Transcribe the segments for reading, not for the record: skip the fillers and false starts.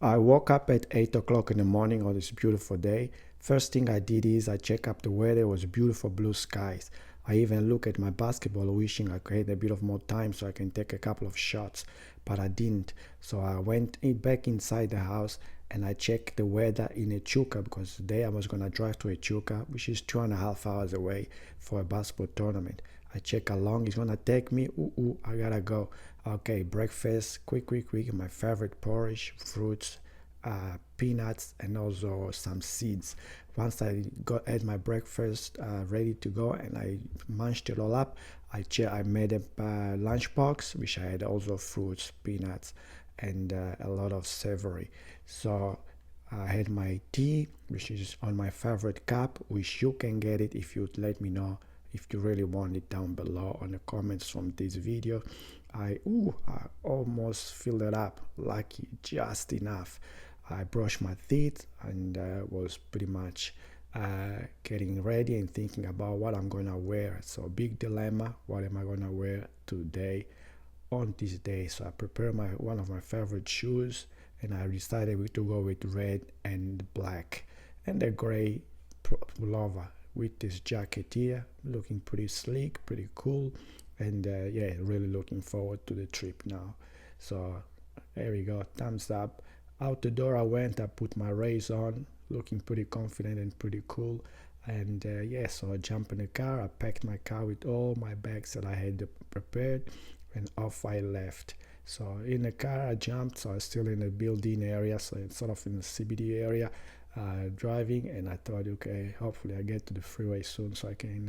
I woke up at 8 o'clock in the morning on this beautiful day. First thing I did is I checked up the weather. It was beautiful blue skies. I even look at my basketball wishing I could have a bit of more time so I can take a couple of shots, but I didn't. So I went back inside the house and I checked the weather in Echuca because today I was going to drive to Echuca, which is 2.5 hours away for a basketball tournament. I check how long it's going to take me. I gotta go. Okay, breakfast, quick, my favorite porridge, fruits, peanuts, and also some seeds. Once I had my breakfast ready to go and I munched it all up, I made a lunchbox which I had also fruits, peanuts, and a lot of savory. So I had my tea, which is on my favorite cup, which you can get it if you let me know if you really want it down below on the comments from this video. I almost filled it up, lucky just enough. I brushed my teeth and was pretty much getting ready and thinking about what I'm gonna wear. So big dilemma, what am I gonna wear today on this day? So I prepared one of my favorite shoes and I decided to go with red and black and a gray pullover with this jacket here, looking pretty sleek, pretty cool, and yeah, really looking forward to the trip now. So there we go, thumbs up. Out the door I went, I put my Rays on, looking pretty confident and pretty cool. And yeah, so I jumped in the car, I packed my car with all my bags that I had prepared, and off I left. So in the car I jumped, so I was still in the building area, so it's sort of in the CBD area, driving, and I thought, okay, hopefully I get to the freeway soon so I can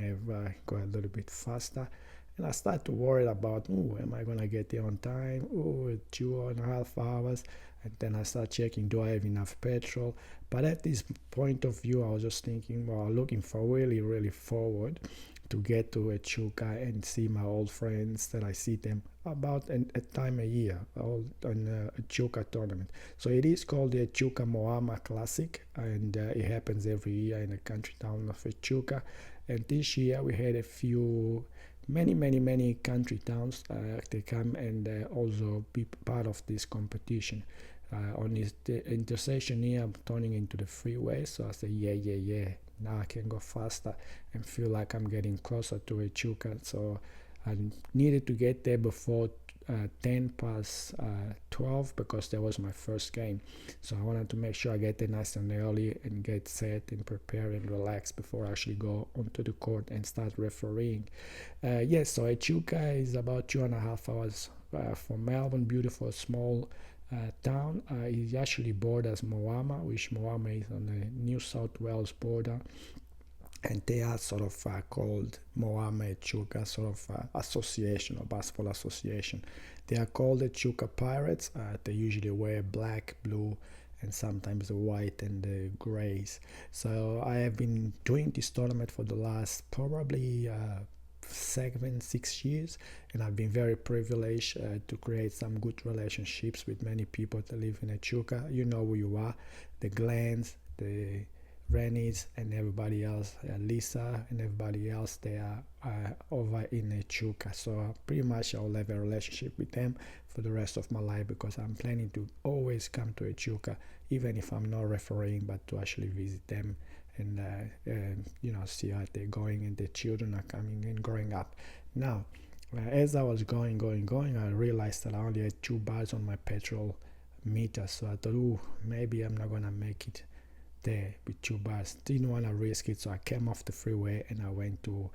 go a little bit faster. And I start to worry about, oh, am I gonna get there on time? Oh, 2.5 hours. And then I start checking, do I have enough petrol? But at this point of view, I was just thinking, well, looking for really forward to get to Echuca and see my old friends that I see them about a time a year on a Echuca tournament. So it is called the Echuca Moama Classic, and it happens every year in the country town of Echuca. And this year we had a few many country towns. They come and also be part of this competition. On the intersection here, I'm turning into the freeway, so I say, yeah. Now I can go faster and feel like I'm getting closer to Echuca. So I needed to get there before 10 past 12 because that was my first game. So I wanted to make sure I get there nice and early and get set and prepare and relax before I actually go onto the court and start refereeing. Yes, so Echuca is about 2.5 hours from Melbourne, beautiful small town. It actually borders Moama, which Moama is on the New South Wales border, and they are sort of called Moama Echuca sort of association or basketball association. They are called Echuca Pirates. They usually wear black, blue, and sometimes the white and the grays. So I have been doing this tournament for the last probably 6 years, and I've been very privileged to create some good relationships with many people that live in Echuca. You know who you are, the Glens, the Rennies, and everybody else, Lisa and everybody else. They are over in Echuca, so pretty much I'll have a relationship with them for the rest of my life because I'm planning to always come to Echuca, even if I'm not refereeing, but to actually visit them and see how they're going and the children are coming and growing up. Now, as I was going, I realized that I only had 2 bars on my petrol meter, so I thought, oh, maybe I'm not gonna make it there with 2 bars. Didn't want to risk it, so I came off the freeway and I went to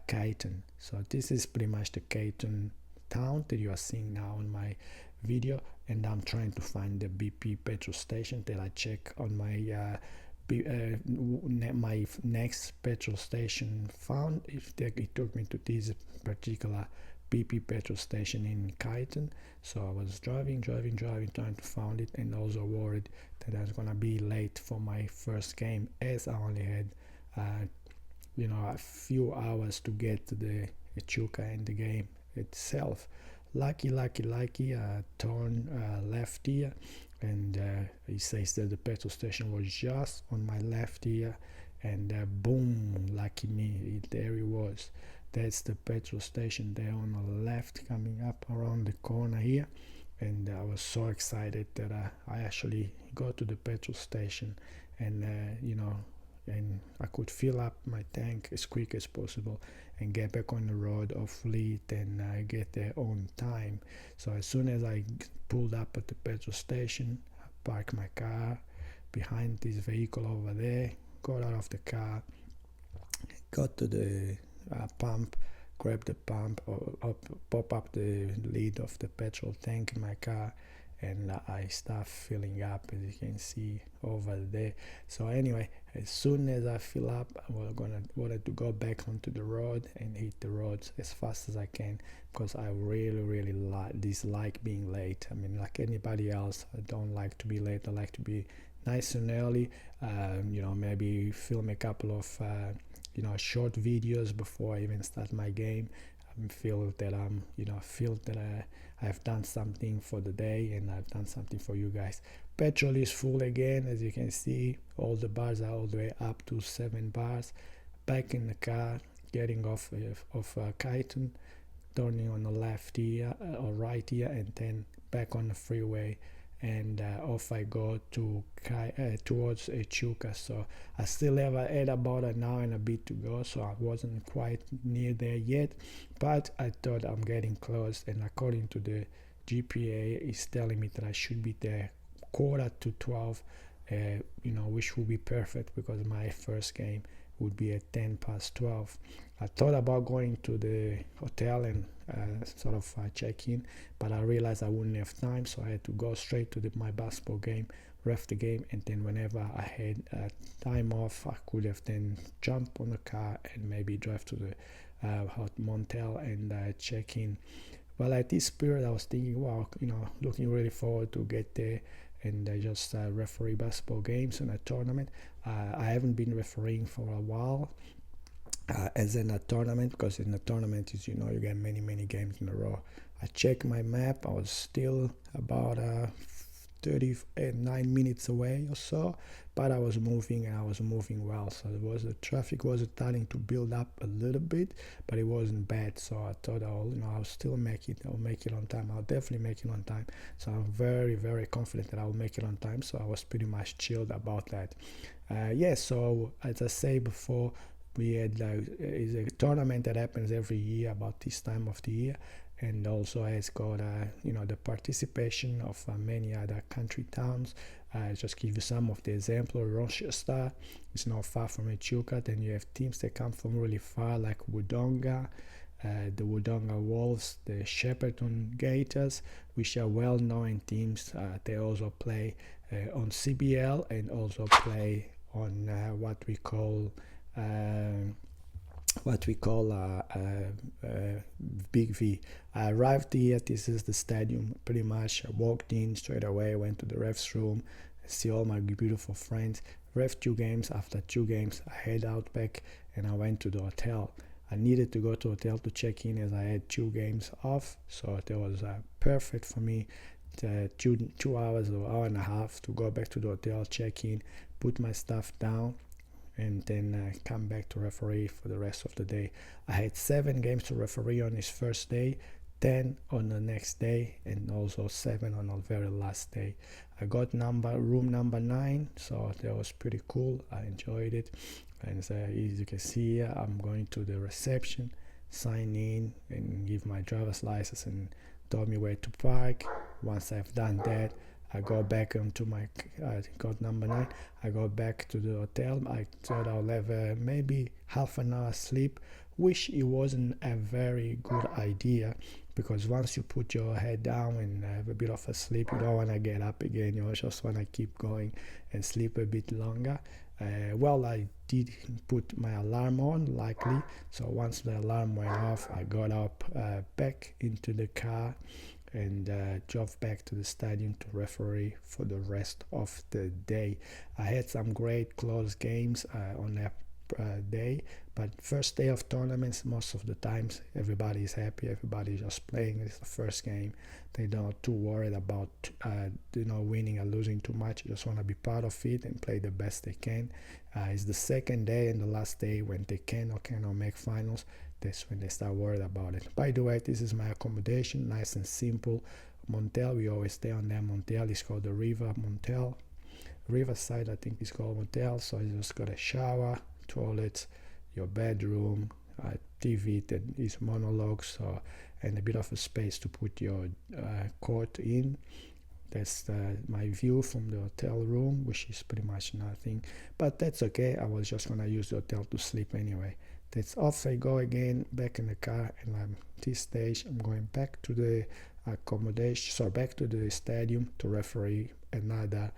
Caton. So this is pretty much the Caton town that you are seeing now on my video, and I'm trying to find the BP petrol station that I check on my my next petrol station found. It took me to this particular BP petrol station in Caton. So I was driving, trying to find it, and also worried that I was gonna be late for my first game, as I only had a few hours to get to the Echuca and the game itself. Lucky, turn left here, and he says that the petrol station was just on my left here, and boom, lucky me, there it was. That's the petrol station there on the left, coming up around the corner here. and I was so excited that I actually got to the petrol station, and and I could fill up my tank as quick as possible and get back on the road, hopefully, and get there on time. So as soon as I pulled up at the petrol station, I parked my car behind this vehicle over there, got out of the car, got to the pump, grab the pump, or pop up the lid of the petrol tank in my car, and I start filling up, as you can see over there. So anyway, as soon as I fill up, I wanted to go back onto the road and hit the roads as fast as I can, because I really dislike being late. I mean, like anybody else, I don't like to be late. I like to be nice and early. Maybe film a couple of short videos before I even start my game. I feel that I've done something for the day, and I've done something for you guys. Petrol is full again, as you can see. All the bars are all the way up to 7 bars. Back in the car, getting off of Kyton, turning on the left here or right here, and then back on the freeway, and off I go to towards Echuca. So I still had about an hour and a bit to go, so I wasn't quite near there yet, but I thought I'm getting close, and according to the GPA, it's telling me that I should be there 11:45, which would be perfect because my first game would be at 12:10. I thought about going to the hotel and check in, but I realized I wouldn't have time, so I had to go straight to my basketball game, ref the game, and then whenever I had time off, I could have then jump on the car and maybe drive to the Montel and check in. Well, at this period, I was thinking, wow, looking really forward to get there and just referee basketball games in a tournament. I haven't been refereeing for a while, as in a tournament, because in a tournament, you get many games in a row. I checked my map. I was still about 39 minutes away or so, but I was moving, and I was moving well. So the traffic was starting to build up a little bit, but it wasn't bad. So I thought I'll still make it. I'll make it on time. I'll definitely make it on time. So I'm very confident that I'll make it on time. So I was pretty much chilled about that. So as I say before, we had is a tournament that happens every year about this time of the year, and also has got the participation of many other country towns. Just give you some of the example. Rochester is not far from Echuca. Then you have teams that come from really far, like Wodonga, the Wodonga Wolves, the Shepparton Gators, which are well-known teams. They also play on CBL and also play on what we call Big V. I arrived here. This is the stadium. Pretty much, I walked in straight away, went to the ref's room, see all my beautiful friends, ref 2 games. After 2 games, I head out back and I went to the hotel. I needed to go to the hotel to check in, as I had 2 games off, so that was perfect for me. 2 hours or hour and a half to go back to the hotel, check in, put my stuff down, and then come back to referee for the rest of the day. I had 7 games to referee on his first day, 10 on the next day, and also 7 on the very last day. I got room number 9, so that was pretty cool. I enjoyed it. And as you can see here, I'm going to the reception, sign in, and give my driver's license, and told me where to park. Once I've done that, I go back onto my got number 9. I go back to the hotel. I thought I'll have maybe half an hour sleep, which it wasn't a very good idea, because once you put your head down and have a bit of a sleep, you don't want to get up again. You just want to keep going and sleep a bit longer. I did put my alarm on, likely. So once the alarm went off, I got up back into the car and drove back to the stadium to referee for the rest of the day. I had some great close games on that day, but first day of tournaments, most of the times everybody's happy, everybody's just playing. It's the first game. They don't too worried about winning or losing too much. They just want to be part of it and play the best they can. It's the second day and the last day when they can or cannot make finals. That's when they start worried about it. By the way, this is my accommodation, nice and simple. motel. We always stay on that motel. It's called the Riverside, I think it's called motel. So you just got a shower, toilet, your bedroom, TV that is monologue, so, and a bit of a space to put your coat in. That's my view from the hotel room, which is pretty much nothing, but that's okay. I was just gonna use the hotel to sleep anyway. That's off I go again, back in the car, and this stage I'm going back to the accommodation, so back to the stadium to referee another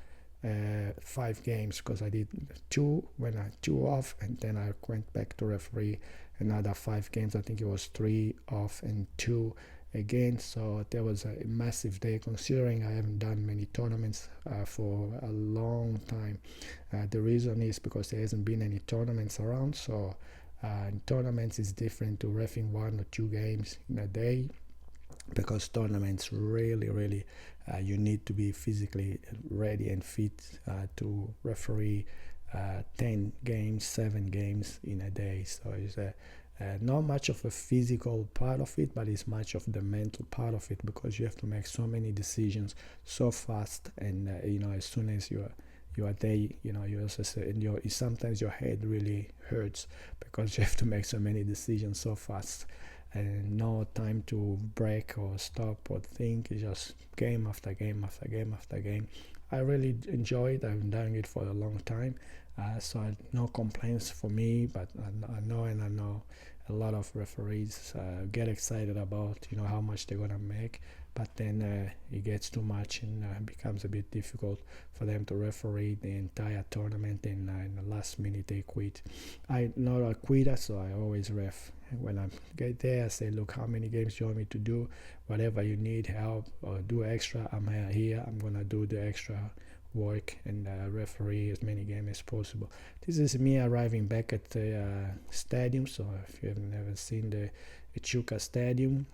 5 games, because I did 2 when I 2 off, and then I went back to referee another 5 games. I think it was 3 off and 2 again. So that was a massive day, considering I haven't done many tournaments for a long time. The reason is because there hasn't been any tournaments around, so tournaments is different to reffing 1 or 2 games in a day, because tournaments really you need to be physically ready and fit to referee 10 games, 7 games in a day. So it's not much of a physical part of it, but it's much of the mental part of it, because you have to make so many decisions so fast, and as soon as you are there, you also say, and sometimes your head really hurts because you have to make so many decisions so fast, and no time to break or stop or think. It's just game after game after game after game. I really enjoy it. I've been doing it for a long time, so no complaints for me. But I know a lot of referees get excited about how much they're gonna make, but then it gets too much and becomes a bit difficult for them to referee the entire tournament, and in the last minute they quit. I'm not a quitter, so I always ref. When I get there, I say, look, how many games you want me to do? Whatever you need help or do extra, I'm here. I'm gonna do the extra work and referee as many games as possible. This is me arriving back at the stadium. So if you have never seen the Echuca Stadium,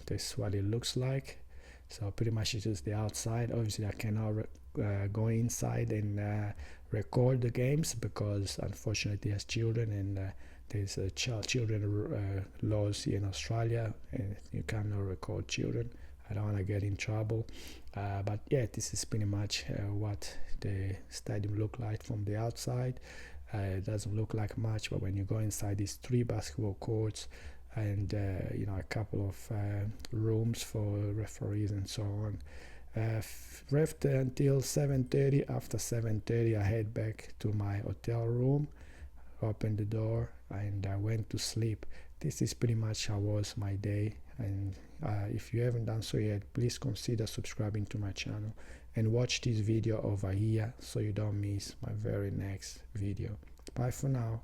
this is what it looks like. So pretty much it's just the outside. Obviously I cannot go inside and record the games, because unfortunately as children, and there's children laws here in Australia, and you cannot record children. I don't want to get in trouble, but yeah, this is pretty much what the stadium look like from the outside. It doesn't look like much, but when you go inside, these 3 basketball courts, and a couple of rooms for referees and so on. Refed until 7:30. After 7:30 I head back to my hotel room, opened the door, and I went to sleep. This is pretty much how was my day, and if you haven't done so yet, please consider subscribing to my channel and watch this video over here so you don't miss my very next video. Bye for now.